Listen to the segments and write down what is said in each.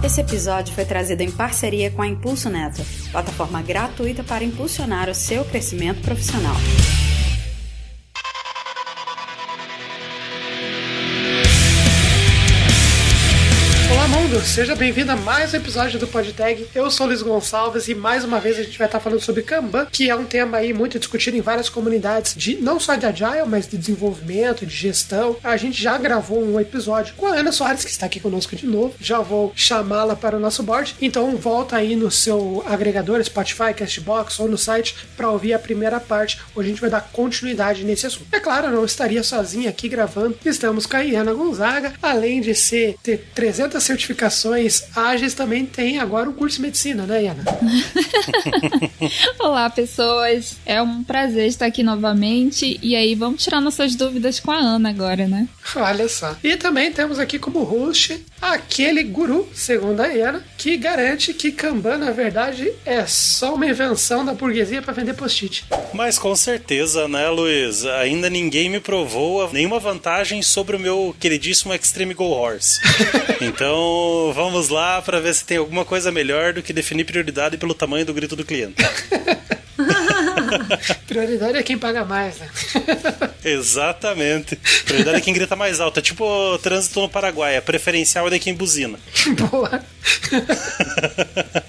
Esse episódio foi trazido em parceria com a Impulso Neto, plataforma gratuita para impulsionar o seu crescimento profissional. Olá, mundo! Seja bem-vindo a mais um episódio do PodTag. Eu sou o Luiz Gonçalves e mais uma vez a gente vai estar falando sobre Kanban, que é um tema aí muito discutido em várias comunidades, não só de Agile, mas de desenvolvimento, de gestão. A gente já gravou um episódio com a Ana Soares, que está aqui conosco de novo. Já vou chamá-la para o nosso board. Então volta aí no seu agregador, Spotify, Castbox ou no site para ouvir a primeira parte, onde a gente vai dar continuidade nesse assunto. É claro, eu não estaria sozinha aqui gravando. Estamos com a Iana Gonzaga, além de ter 300 certificações ágeis, também tem agora um curso de medicina, né, Iana? Olá, pessoas. É um prazer estar aqui novamente. E aí, vamos tirar nossas dúvidas com a Ana agora, né? Olha só. E também temos aqui como host aquele guru, segundo a Iana, que garante que Kanban, na verdade, é só uma invenção da burguesia para vender post-it. Mas com certeza, né, Luiz? Ainda ninguém me provou nenhuma vantagem sobre o meu queridíssimo Extreme Go Horse. Então, vamos lá para ver se tem alguma coisa melhor do que definir prioridade pelo tamanho do grito do cliente. Prioridade é quem paga mais, né? Exatamente. Prioridade é quem grita mais alto. É tipo o trânsito no Paraguai. A preferencial é de quem buzina. Boa.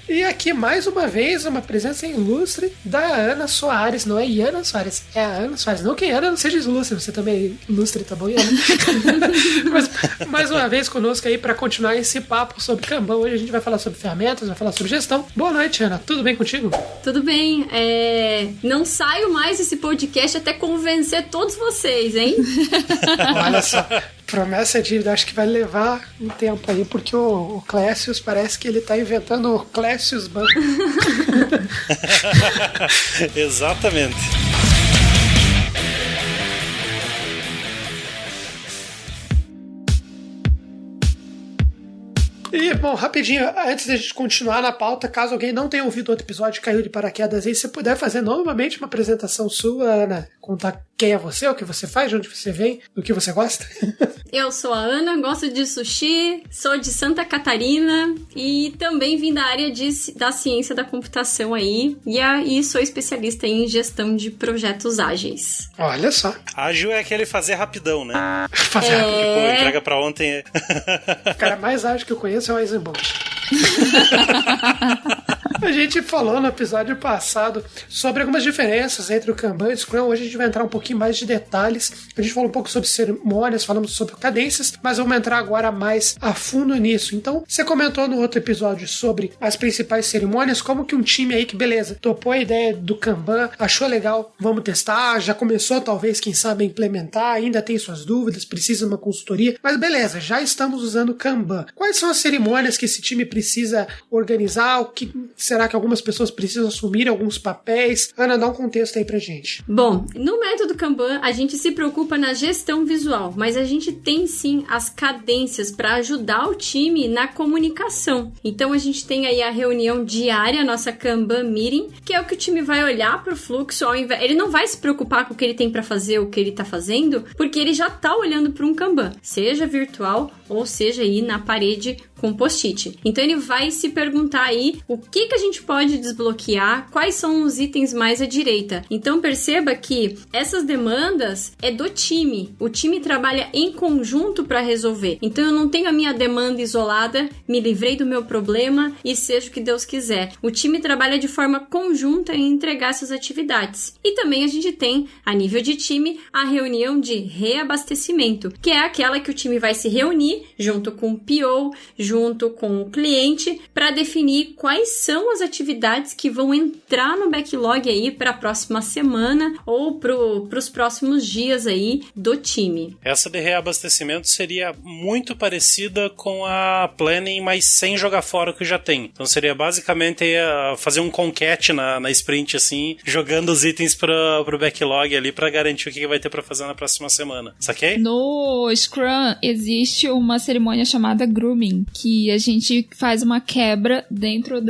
E aqui, mais uma vez, uma presença ilustre da Ana Soares. Não é Iana Soares, é a Ana Soares. Não que a Ana não seja ilustre, você também é ilustre, tá bom, Iana? Mas, mais uma vez conosco aí para continuar esse papo sobre Kanban. Hoje a gente vai falar sobre ferramentas, vai falar sobre gestão. Boa noite, Ana. Tudo bem contigo? Tudo bem. Não saio mais desse podcast até convencer todos vocês, hein? Olha só. Promessa é dívida, acho que vai levar um tempo aí, porque o Clécius parece que ele tá inventando o Clécius Ban. Exatamente. E, bom, rapidinho, antes da gente continuar na pauta, caso alguém não tenha ouvido outro episódio e caiu de paraquedas aí, você puder fazer novamente uma apresentação sua, Ana, contar quem é você, o que você faz, de onde você vem, do que você gosta. Eu sou a Ana, gosto de sushi, sou de Santa Catarina e também vim da área da ciência da computação aí e sou especialista em gestão de projetos ágeis. Olha só. Ágil é aquele fazer rapidão, né? Fazer rápido. Tipo, entrega pra ontem. O cara mais ágil que eu conheço é o Eisenbolt. A gente falou no episódio passado sobre algumas diferenças entre o Kanban e o Scrum. Hoje a gente vai entrar um pouquinho mais de detalhes. A gente falou um pouco sobre cerimônias, falamos sobre cadências, mas vamos entrar agora mais a fundo nisso. Então, você comentou no outro episódio sobre as principais cerimônias, como que um time aí que, beleza, topou a ideia do Kanban, achou legal, vamos testar, já começou talvez, quem sabe, a implementar, ainda tem suas dúvidas, precisa de uma consultoria, mas beleza, já estamos usando o Kanban. Quais são as cerimônias que esse time precisa organizar? O que será que algumas pessoas precisam assumir alguns papéis? Ana, dá um contexto aí pra gente. Bom, no método Kanban, a gente se preocupa na gestão visual, mas a gente tem sim as cadências para ajudar o time na comunicação. Então a gente tem aí a reunião diária, a nossa Kanban Meeting, que é o que o time vai olhar pro fluxo, ele não vai se preocupar com o que ele tem para fazer, o que ele tá fazendo, porque ele já tá olhando para um Kanban, seja virtual ou seja aí na parede com post-it. Então ele vai se perguntar aí o que a gente pode desbloquear, quais são os itens mais à direita. Então perceba que essas demandas é do time. O time trabalha em conjunto para resolver. Então eu não tenho a minha demanda isolada, me livrei do meu problema e seja o que Deus quiser. O time trabalha de forma conjunta em entregar essas atividades. E também a gente tem, a nível de time, a reunião de reabastecimento, que é aquela que o time vai se reunir junto com o PO, junto com o cliente, para definir quais são as atividades que vão entrar no backlog aí para a próxima semana ou para os próximos dias aí do time. Essa de reabastecimento seria muito parecida com a planning, mas sem jogar fora o que já tem. Então seria basicamente fazer um concat na sprint, assim, jogando os itens pro backlog ali para garantir o que vai ter para fazer na próxima semana. Saquei? No Scrum existe uma cerimônia chamada grooming, que a gente faz uma quebra dentro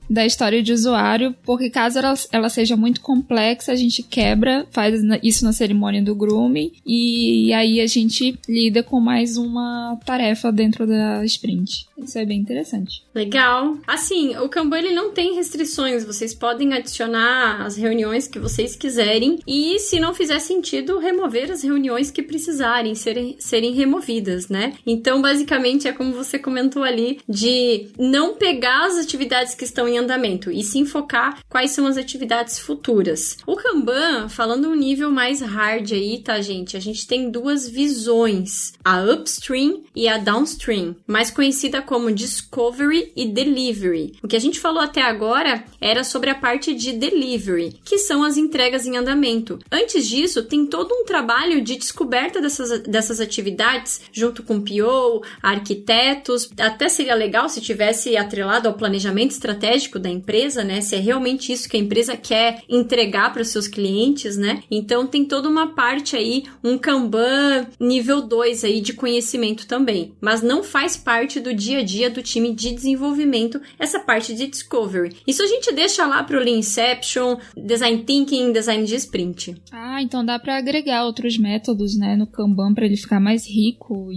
da história de usuário, porque caso ela seja muito complexa, a gente quebra, faz isso na cerimônia do grooming, e aí a gente lida com mais uma tarefa dentro da sprint. Isso é bem interessante. Legal. Assim, o Kanban ele não tem restrições, vocês podem adicionar as reuniões que vocês quiserem e, se não fizer sentido, remover as reuniões que precisarem serem removidas, né? Então, basicamente, é como você comentou ali, de não pegar as atividades que estão em andamento e sim focar quais são as atividades futuras. O Kanban, falando um nível mais hard aí, tá, gente? A gente tem duas visões, a upstream e a downstream, mais conhecida como discovery e delivery. O que a gente falou até agora era sobre a parte de delivery, que são as entregas em andamento. Antes disso, tem todo um trabalho de descoberta dessas atividades, junto com PO, arquitetos. Até seria legal se tivesse atrelado ao planejamento estratégico da empresa, né? Se é realmente isso que a empresa quer entregar para os seus clientes, né? Então, tem toda uma parte aí, um Kanban nível 2 aí de conhecimento também. Mas não faz parte do dia a dia do time de desenvolvimento, essa parte de discovery. Isso a gente deixa lá pro Lean Inception, Design Thinking, Design de Sprint. Ah, então dá para agregar outros métodos, né, no Kanban para ele ficar mais rico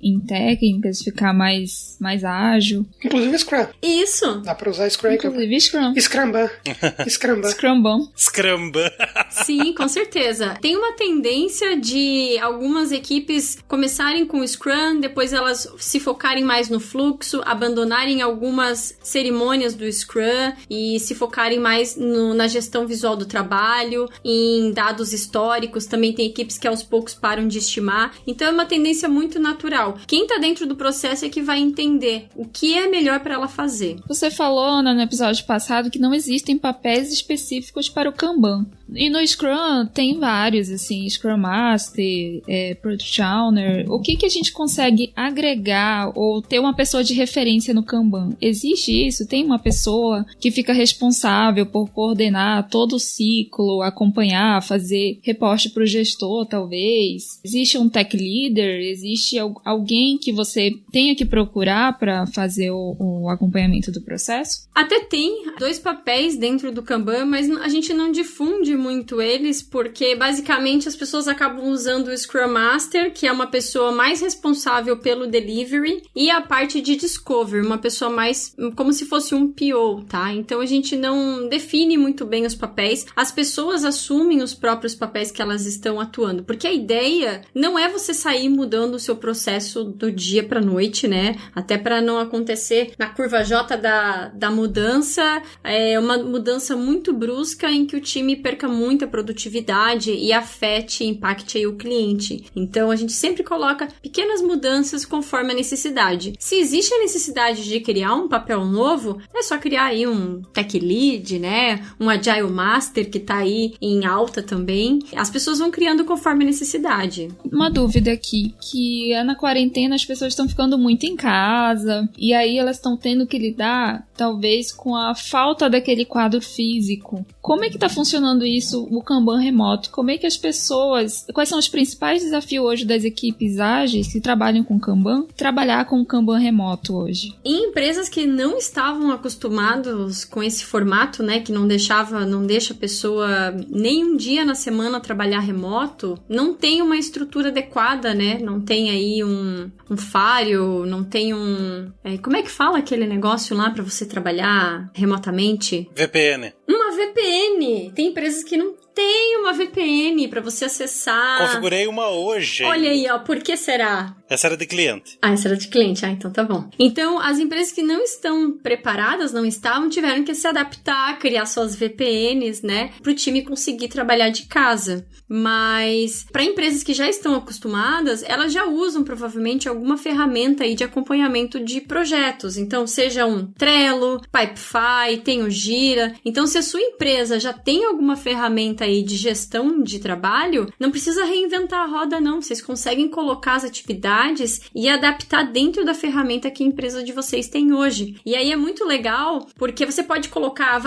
em técnicas, ficar mais ágil. Inclusive Scrum. Isso. Dá para usar Scrum. Inclusive Scrum. Scrumban. Scrumban. Sim, com certeza. Tem uma tendência de algumas equipes começarem com o Scrum, depois elas se focarem mais no fluxo, abandonarem algumas cerimônias do Scrum e se focarem mais na gestão visual do trabalho, em dados históricos. Também tem equipes que aos poucos param de estimar. Então é uma tendência muito natural. Quem tá dentro do processo é que vai entender o que é melhor para ela fazer. Você falou, Ana, no episódio passado que não existem papéis específicos para o Kanban. E no Scrum tem vários, assim, Scrum Master, Product Owner. O que a gente consegue agregar ou ter uma pessoa de referência no Kanban? Existe isso? Tem uma pessoa que fica responsável por coordenar todo o ciclo, acompanhar, fazer reporte para o gestor, talvez? Existe um tech leader? Existe alguém que você tenha que procurar para fazer o acompanhamento do processo? Até tem 2 papéis dentro do Kanban, mas a gente não difunde muito eles, porque basicamente as pessoas acabam usando o Scrum Master, que é uma pessoa mais responsável pelo delivery, e a parte de discovery, uma pessoa mais como se fosse um PO, tá? Então a gente não define muito bem os papéis, as pessoas assumem os próprios papéis que elas estão atuando, porque a ideia não é você sair mudando o seu processo do dia pra noite, né? Até para não acontecer na curva J da mudança, uma mudança muito brusca em que o time perca muita produtividade e afete, impacte aí o cliente. Então, a gente sempre coloca pequenas mudanças conforme a necessidade. Se existe a necessidade de criar um papel novo, é só criar aí um Tech Lead, né? Um Agile Master que tá aí em alta também. As pessoas vão criando conforme a necessidade. Uma dúvida aqui, que na quarentena as pessoas estão ficando muito em casa, e aí elas estão tendo que lidar, talvez, com a falta daquele quadro físico. Como é que tá funcionando isso, o Kanban remoto? Como é que as pessoas... Quais são os principais desafios hoje das equipes ágeis que trabalham com Kanban? Trabalhar com o Kanban remoto hoje. Em empresas que não estavam acostumados com esse formato, né, que não deixa a pessoa nem um dia na semana trabalhar remoto, não tem uma estrutura adequada, né? Não tem aí um Firewall, não tem como é que fala aquele negócio lá para você trabalhar remotamente? VPN. Uma VPN! Tem empresas que não tem uma VPN para você acessar. Configurei uma hoje. Olha aí, ó, por que será? Essa era de cliente. Ah, essa era de cliente. Ah, então tá bom. Então, as empresas que não estão preparadas, tiveram que se adaptar, criar suas VPNs, né, pro time conseguir trabalhar de casa. Mas, para empresas que já estão acostumadas, elas já usam provavelmente alguma ferramenta aí de acompanhamento de projetos. Então, seja um Trello, Pipefy, tem o Gira. Então, se a sua empresa já tem alguma ferramenta aí de gestão de trabalho, não precisa reinventar a roda, não. Vocês conseguem colocar as atividades e adaptar dentro da ferramenta que a empresa de vocês tem hoje. E aí é muito legal, porque você pode colocar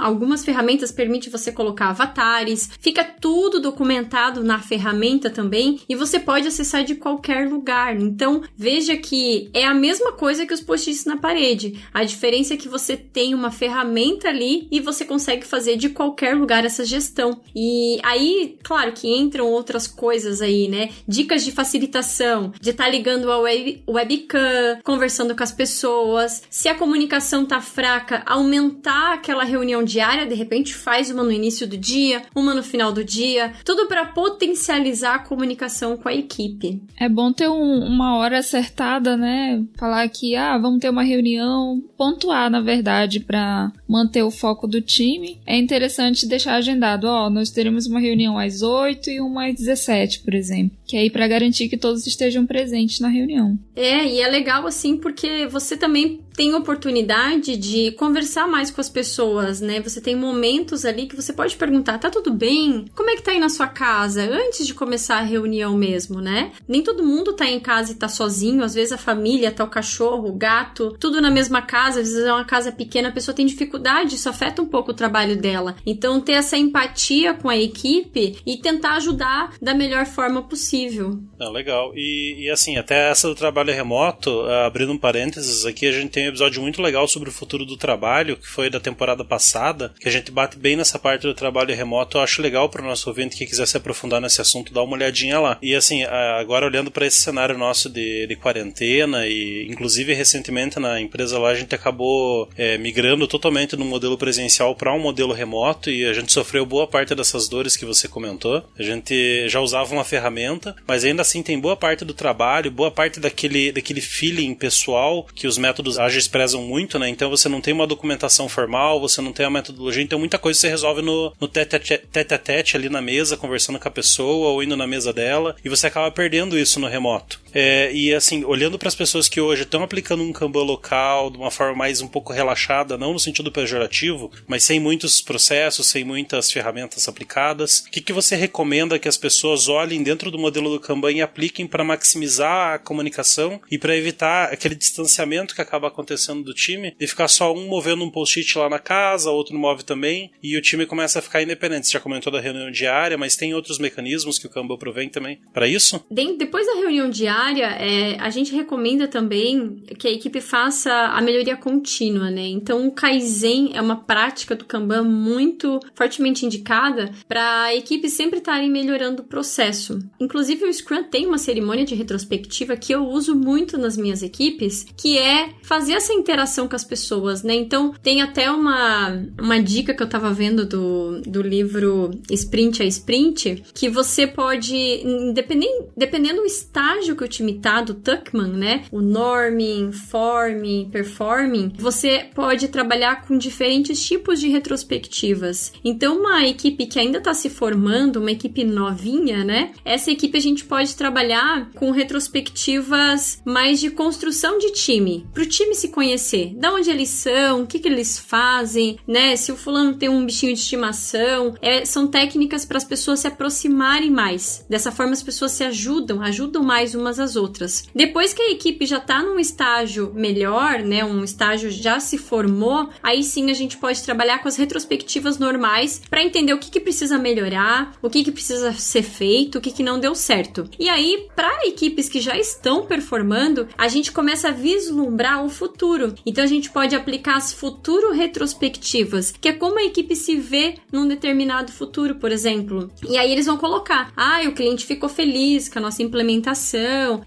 algumas ferramentas permitem você colocar avatares, fica tudo documentado na ferramenta também, e você pode acessar de qualquer lugar. Então, veja que é a mesma coisa que os post-its na parede. A diferença é que você tem uma ferramenta ali e você consegue fazer de qualquer lugar essa gestão. E aí, claro que entram outras coisas aí, né? Dicas de facilitação, de estar ligando a webcam, conversando com as pessoas. Se a comunicação tá fraca, aumentar aquela reunião diária, de repente faz uma no início do dia, uma no final do dia, tudo para potencializar a comunicação com a equipe. É bom ter uma hora acertada, né? Falar que, vamos ter uma reunião, pontuar, na verdade, para manter o foco do time. É interessante deixar agendado, nós teremos uma reunião às 8 e uma às 17, por exemplo. Que é aí para garantir que todos estejam presentes na reunião. E é legal assim, porque você também tem oportunidade de conversar mais com as pessoas, né? Você tem momentos ali que você pode perguntar, tá tudo bem? Como é que tá aí na sua casa? Antes de começar a reunião mesmo, né? Nem todo mundo tá em casa e tá sozinho, às vezes a família, tá o cachorro, o gato, tudo na mesma casa, às vezes é uma casa pequena, a pessoa tem dificuldade, isso afeta um pouco o trabalho dela. Então, ter essa empatia com a equipe e tentar ajudar da melhor forma possível. Legal. E assim, até essa do trabalho remoto, abrindo um parênteses aqui, a gente tem um episódio muito legal sobre o futuro do trabalho, que foi da temporada passada, que a gente bate bem nessa parte do trabalho remoto. Eu acho legal para o nosso ouvinte que quiser se aprofundar nesse assunto, dar uma olhadinha lá. E assim, agora olhando para esse cenário nosso de quarentena, e inclusive recentemente na empresa lá a gente acabou migrando totalmente do modelo presencial para um modelo remoto, e a gente sofreu boa parte dessas dores que você comentou. A gente já usava uma ferramenta, mas ainda assim tem boa parte do trabalho, boa parte daquele feeling pessoal que os métodos ágeis prezam muito, né? Então você não tem uma documentação formal, você não tem uma metodologia, então muita coisa você resolve no tete-a-tete ali na mesa, conversando com a pessoa ou indo na mesa dela, e você acaba perdendo isso no remoto. E assim, olhando para as pessoas que hoje estão aplicando um Kanban local de uma forma mais um pouco relaxada, não no sentido pejorativo, mas sem muitos processos, sem muitas ferramentas aplicadas, o que você recomenda que as pessoas olhem dentro do modelo do Kanban e apliquem para maximizar a comunicação e para evitar aquele distanciamento que acaba acontecendo do time, de ficar só um movendo um post-it lá na casa, outro move também, e o time começa a ficar independente? Você já comentou da reunião diária, mas tem outros mecanismos que o Kanban provém também para isso? Depois da reunião diária, a gente recomenda também que a equipe faça a melhoria contínua, né? Então, o Kaizen é uma prática do Kanban muito fortemente indicada para a equipe sempre estarem melhorando o processo. Inclusive, o Scrum tem uma cerimônia de retrospectiva que eu uso muito nas minhas equipes, que é fazer essa interação com as pessoas, né? Então, tem até uma dica que eu tava vendo do livro Sprint a Sprint, que você pode, dependendo do estágio que o time tá, do Tuckman, né? O Norming, Forming, Performing, você pode trabalhar com diferentes tipos de retrospectivas. Então, uma equipe que ainda tá se formando, uma equipe novinha, né? Essa equipe a gente pode trabalhar com retrospectivas mais de construção de time, pro time se conhecer, da onde eles são, o que eles fazem, né? Se o fulano tem um bichinho de estimação, são técnicas para as pessoas se aproximarem mais. Dessa forma, as pessoas se ajudam mais umas às outras. Depois que a equipe já tá num estágio melhor, né? Um estágio já se formou, aí sim a gente pode trabalhar com as retrospectivas normais para entender o que precisa melhorar, o que precisa ser feito, o que não deu certo. E aí, para equipes que já estão performando, a gente começa a vislumbrar o futuro. Então, a gente pode aplicar as futuro retrospectivas, que é como a equipe se vê num determinado futuro, por exemplo. E aí, eles vão colocar, o cliente ficou feliz com a nossa implementação,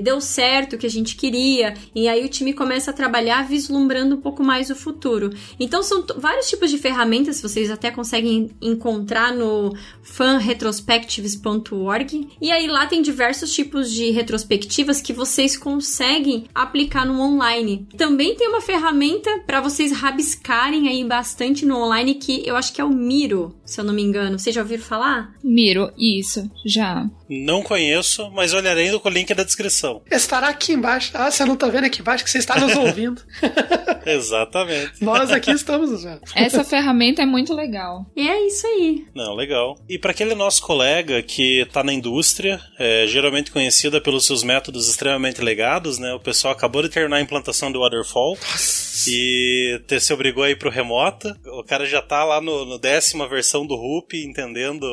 deu certo o que a gente queria. E aí, o time começa a trabalhar vislumbrando um pouco mais o futuro. Então, são vários tipos de ferramentas, vocês até conseguem encontrar no fanretrospectives.org. E aí, lá tem diversos tipos de retrospectivas que vocês conseguem aplicar no online. Também tem uma ferramenta para vocês rabiscarem aí bastante no online, que eu acho que é o Miro, se eu não me engano. Vocês já ouviram falar? Miro, isso, já. Não conheço, mas olharei com o link da descrição. Estará aqui embaixo. Ah, você não tá vendo aqui embaixo que você está nos ouvindo. Exatamente. Nós aqui estamos nos vendo. Essa ferramenta é muito legal. E é isso aí. Não, legal. E para aquele nosso colega que tá na indústria, geralmente conhecida pelos seus métodos extremamente legados, né? O pessoal acabou de terminar a implantação do Waterfall. Nossa. E se obrigou a ir pro remota. O cara já tá lá no 10ª versão do RUP, entendendo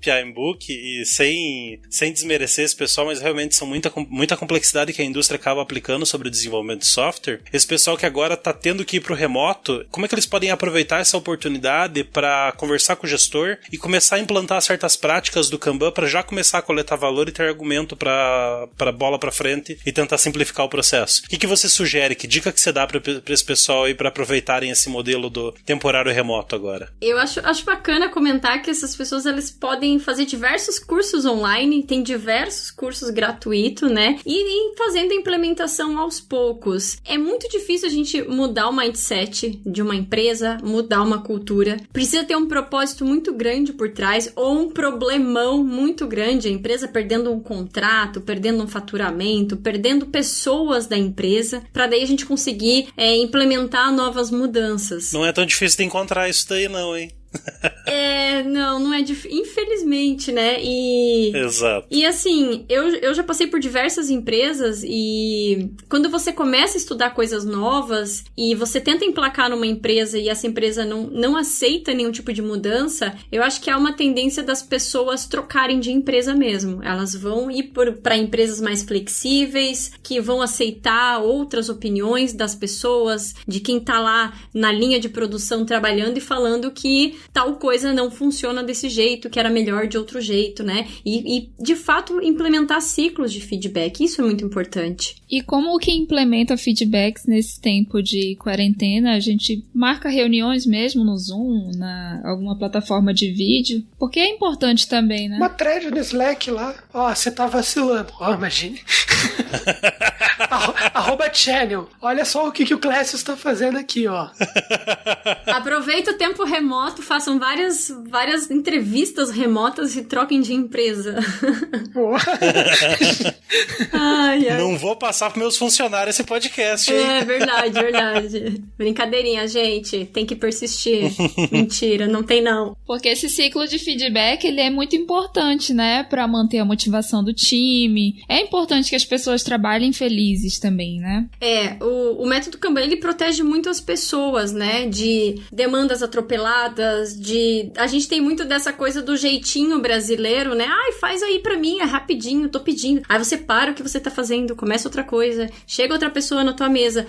PIM Book e sem desmerecer esse pessoal, mas realmente são muita complexidade que a indústria acaba aplicando sobre o desenvolvimento de software. Esse pessoal que agora tá tendo que ir pro remoto, como é que eles podem aproveitar essa oportunidade para conversar com o gestor e começar a implantar certas práticas do Kanban para já começar a coletar valor e ter argumento para bola para frente e tentar simplificar o processo? O que você sugere? Que dica que você dá para esse pessoal aí para aproveitarem esse modelo do temporário remoto agora? Eu acho bacana comentar que essas pessoas elas podem fazer diversos cursos online, tem diversos cursos gratuitos, né? E ir fazendo a implementação aos poucos. É muito difícil a gente mudar o mindset de uma empresa, mudar uma cultura. Precisa ter um propósito muito grande por trás ou um problemão muito grande. A empresa perdendo um contrato, perdendo um faturamento, perdendo pessoas da empresa, para daí a gente conseguir implementar novas mudanças. Não é tão difícil de encontrar isso daí não, hein? Não é difícil, infelizmente, né? Exato. E assim, eu já passei por diversas empresas e quando você começa a estudar coisas novas e você tenta emplacar numa empresa e essa empresa não aceita nenhum tipo de mudança, eu acho que há uma tendência das pessoas trocarem de empresa mesmo. Elas vão ir para empresas mais flexíveis, que vão aceitar outras opiniões das pessoas, de quem tá lá na linha de produção trabalhando e falando que tal coisa não funciona desse jeito, que era melhor de outro jeito, né? E de fato, implementar ciclos de feedback, isso é muito importante. E como que implementa feedbacks nesse tempo de quarentena? A gente marca reuniões mesmo no Zoom, na alguma plataforma de vídeo? Porque é importante também, né? Uma thread no Slack lá. Você tá vacilando. Imagine. @channel. Olha só o que o Clécio está fazendo aqui, ó. Aproveita o tempo remoto, façam várias entrevistas remotas e troquem de empresa. Ai. Não vou passar para meus funcionários esse podcast, hein? É verdade. Brincadeirinha, gente. Tem que persistir. Mentira, não tem não. Porque esse ciclo de feedback, ele é muito importante, né? Para manter a motivação do time. É importante que as pessoas trabalhem felizes também, né? O método Kanban, ele protege muito as pessoas, né? De demandas atropeladas, a gente tem muito dessa coisa do jeitinho brasileiro, né? Faz aí pra mim, é rapidinho, tô pedindo. Aí você para o que você tá fazendo, começa outra coisa, chega outra pessoa na tua mesa.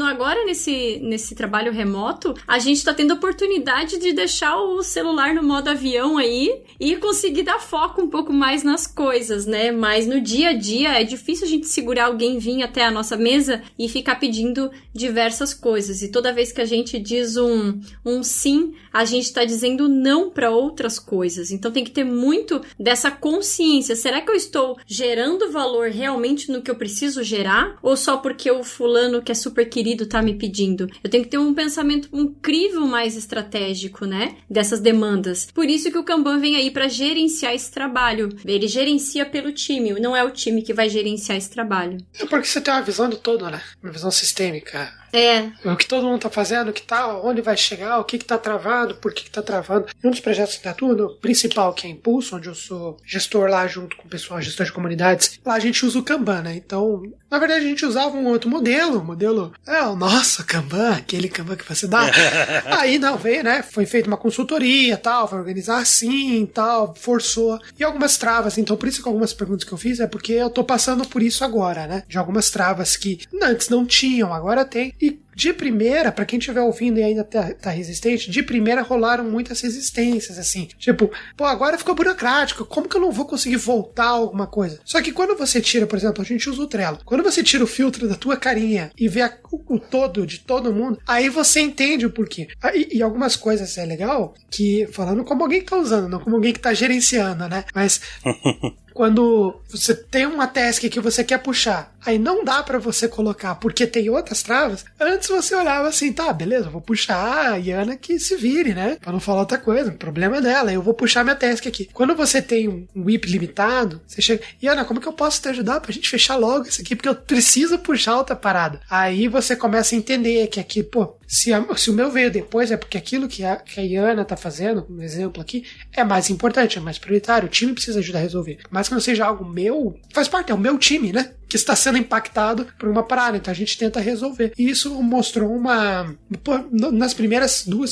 Agora, nesse trabalho remoto, a gente tá tendo a oportunidade de deixar o celular no modo avião aí e conseguir dar foco um pouco mais nas coisas, né? Mas no dia a dia é difícil a gente segurar alguém vir até a nossa mesa e ficar pedindo diversas coisas. E toda vez que a gente diz um sim, a gente tá dizendo não para outras coisas. Então tem que ter muito dessa consciência. Será que eu estou gerando valor realmente no que eu preciso gerar? Ou só porque o fulano que é super querido tá me pedindo? Eu tenho que ter um pensamento incrível mais estratégico, né? Dessas demandas. Por isso que o Kanban vem aí para gerenciar esse trabalho. Ele gerencia pelo time, não é o time que vai gerenciar esse trabalho. É porque você tem uma visão do todo, né? Uma visão sistêmica. O que todo mundo tá fazendo, onde vai chegar, o que tá travado, por que tá travando. E um dos projetos da Tudo, o principal, que é Impulso, onde eu sou gestor lá junto com o pessoal, gestor de comunidades, lá a gente usa o Kanban, né? Então, na verdade, a gente usava um outro modelo, o nosso Kanban, aquele Kanban que você dá. Aí não, veio, né? Foi feita uma consultoria, tal, vai organizar assim, tal, forçou. E algumas travas, então por isso que algumas perguntas que eu fiz é porque eu tô passando por isso agora, né? De algumas travas que antes não tinham, agora tem. E de primeira, pra quem estiver ouvindo e ainda tá resistente, de primeira rolaram muitas resistências, assim. Tipo, agora ficou burocrático, como que eu não vou conseguir voltar a alguma coisa? Só que quando você tira, por exemplo, a gente usa o Trello. Quando você tira o filtro da tua carinha e vê o todo de todo mundo, aí você entende o porquê. E algumas coisas é legal que, falando como alguém que tá usando, não como alguém que tá gerenciando, né? Mas quando você tem uma task que você quer puxar, aí não dá pra você colocar porque tem outras travas, antes você olhava assim, tá, beleza, eu vou puxar a Yana que se vire, né? Pra não falar outra coisa, o problema é dela, eu vou puxar minha task aqui. Quando você tem um whip limitado, você chega, Yana, como que eu posso te ajudar pra gente fechar logo isso aqui? Porque eu preciso puxar outra parada. Aí você começa a entender que aqui, pô, se o meu veio depois é porque aquilo que a Yana tá fazendo, um exemplo aqui, é mais importante, é mais prioritário, o time precisa ajudar a resolver. Mas que não seja algo meu, faz parte, é o meu time, né? Que está sendo impactado por uma parada, então a gente tenta resolver. E isso mostrou nas primeiras 2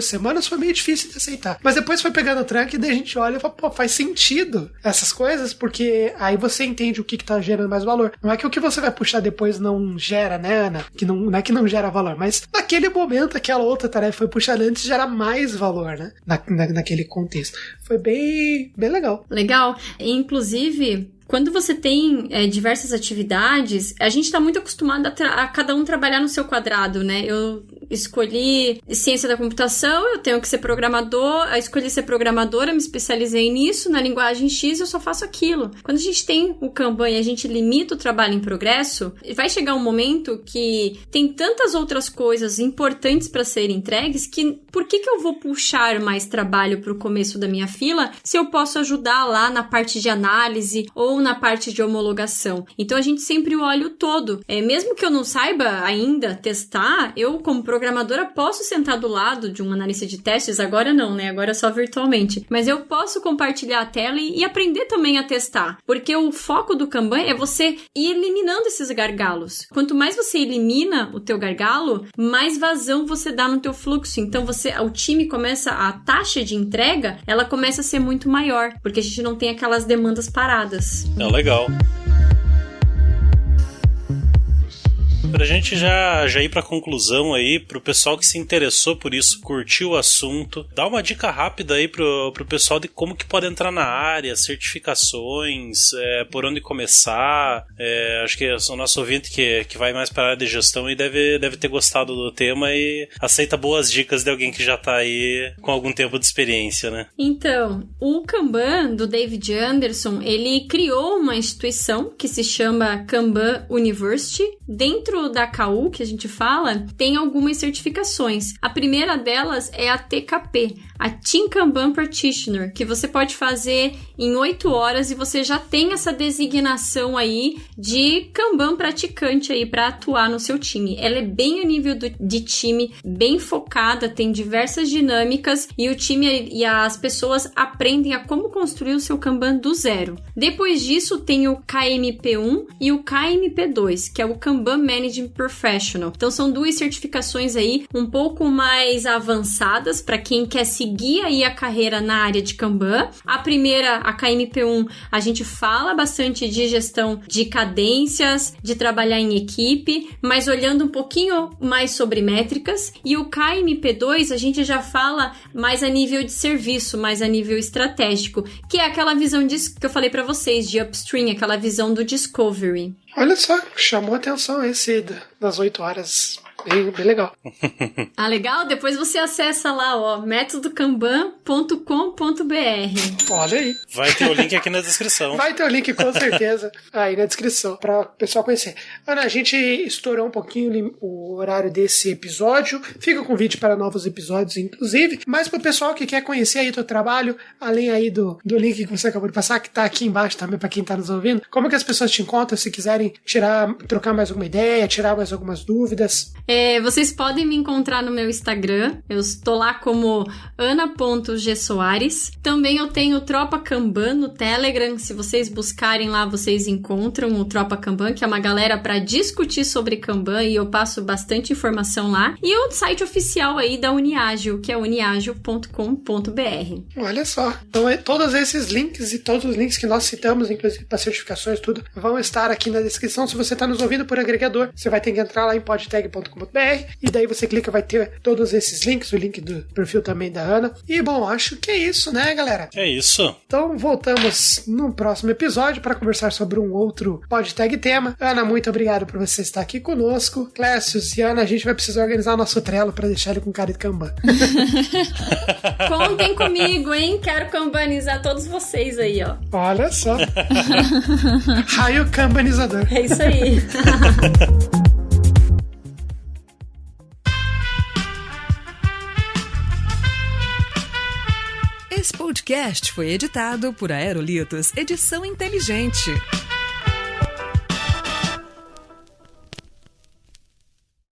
semanas foi meio difícil de aceitar. Mas depois foi pegando o tranco e daí a gente olha e fala, pô, faz sentido essas coisas, porque aí você entende o que tá gerando mais valor. Não é que o que você vai puxar depois não gera, né, Ana? Não é que não gera valor, mas naquele momento aquela outra tarefa foi puxada antes gera mais valor, né? Naquele contexto. Foi bem legal. Legal. Inclusive, quando você tem diversas atividades, a gente está muito acostumado a cada um trabalhar no seu quadrado, né? Eu escolhi ciência da computação, eu tenho que ser programador, eu escolhi ser programadora, me especializei nisso, na linguagem X eu só faço aquilo. Quando a gente tem o Kanban e a gente limita o trabalho em progresso, vai chegar um momento que tem tantas outras coisas importantes para serem entregues que por que eu vou puxar mais trabalho para o começo da minha fila se eu posso ajudar lá na parte de análise ou na parte de homologação? Então a gente sempre olha o todo. Mesmo que eu não saiba ainda testar, eu como programadora posso sentar do lado de um analista de testes, agora não, né? Agora é só virtualmente. Mas eu posso compartilhar a tela e aprender também a testar. Porque o foco do Kanban é você ir eliminando esses gargalos. Quanto mais você elimina o teu gargalo, mais vazão você dá no teu fluxo. Então o time começa, a taxa de entrega, ela começa a ser muito maior, porque a gente não tem aquelas demandas paradas. É legal. Pra gente já ir pra conclusão aí, pro pessoal que se interessou por isso, curtiu o assunto, dá uma dica rápida aí pro pessoal de como que pode entrar na área, certificações, por onde começar. Acho que o nosso ouvinte que vai mais pra área de gestão e deve ter gostado do tema e aceita boas dicas de alguém que já tá aí com algum tempo de experiência, né? Então, o Kanban, do David Anderson, ele criou uma instituição que se chama Kanban University. Dentro da KU, que a gente fala, tem algumas certificações. A primeira delas é a TKP, a Team Kanban Practitioner, que você pode fazer em 8 horas e você já tem essa designação aí de Kanban praticante aí para atuar no seu time. Ela é bem a nível de time, bem focada, tem diversas dinâmicas e o time e as pessoas aprendem a como construir o seu Kanban do zero. Depois disso tem o KMP1 e o KMP2, que é o Kanban Management Professional. Então são 2 certificações aí um pouco mais avançadas para quem quer seguir aí a carreira na área de Kanban. A primeira, a KMP1, a gente fala bastante de gestão de cadências, de trabalhar em equipe, mas olhando um pouquinho mais sobre métricas. E o KMP2 a gente já fala mais a nível de serviço, mais a nível estratégico, que é aquela visão que eu falei para vocês, de upstream, aquela visão do discovery. Olha só, chamou a atenção esse das 8 horas. Bem legal. Ah, legal? Depois você acessa lá, ó, métodokanban.com.br. Olha aí. Vai ter o link aqui na descrição. Vai ter o link, com certeza, aí na descrição, para o pessoal conhecer. Ana, a gente estourou um pouquinho o horário desse episódio. Fica o convite para novos episódios, inclusive. Mas para o pessoal que quer conhecer aí o teu trabalho, além aí do link que você acabou de passar, que está aqui embaixo também para quem está nos ouvindo, como que as pessoas te encontram se quiserem trocar mais alguma ideia, tirar mais algumas dúvidas? Vocês podem me encontrar no meu Instagram. Eu estou lá como ana.gsoares. Também eu tenho o Tropa Kanban no Telegram. Se vocês buscarem lá, vocês encontram o Tropa Kanban, que é uma galera para discutir sobre Kanban e eu passo bastante informação lá. E o site oficial aí da Uniagil, que é uniagil.com.br. Olha só. Então, todos esses links e todos os links que nós citamos, inclusive para certificações, tudo, vão estar aqui na descrição. Se você está nos ouvindo por agregador, você vai ter que entrar lá em podtag.com e daí você clica, vai ter todos esses links, o link do perfil também da Ana. E bom, acho que é isso, né, galera? É isso. Então voltamos no próximo episódio para conversar sobre um outro PodTag tema. Ana, muito obrigado por você estar aqui conosco. Clécius e Ana, a gente vai precisar organizar o nosso Trello para deixar ele com cara de Kanban. Contem comigo, hein? Quero kanbanizar todos vocês aí, ó. Olha só. Raio kanbanizador. É isso aí. Esse podcast foi editado por Aerolitos Edição Inteligente.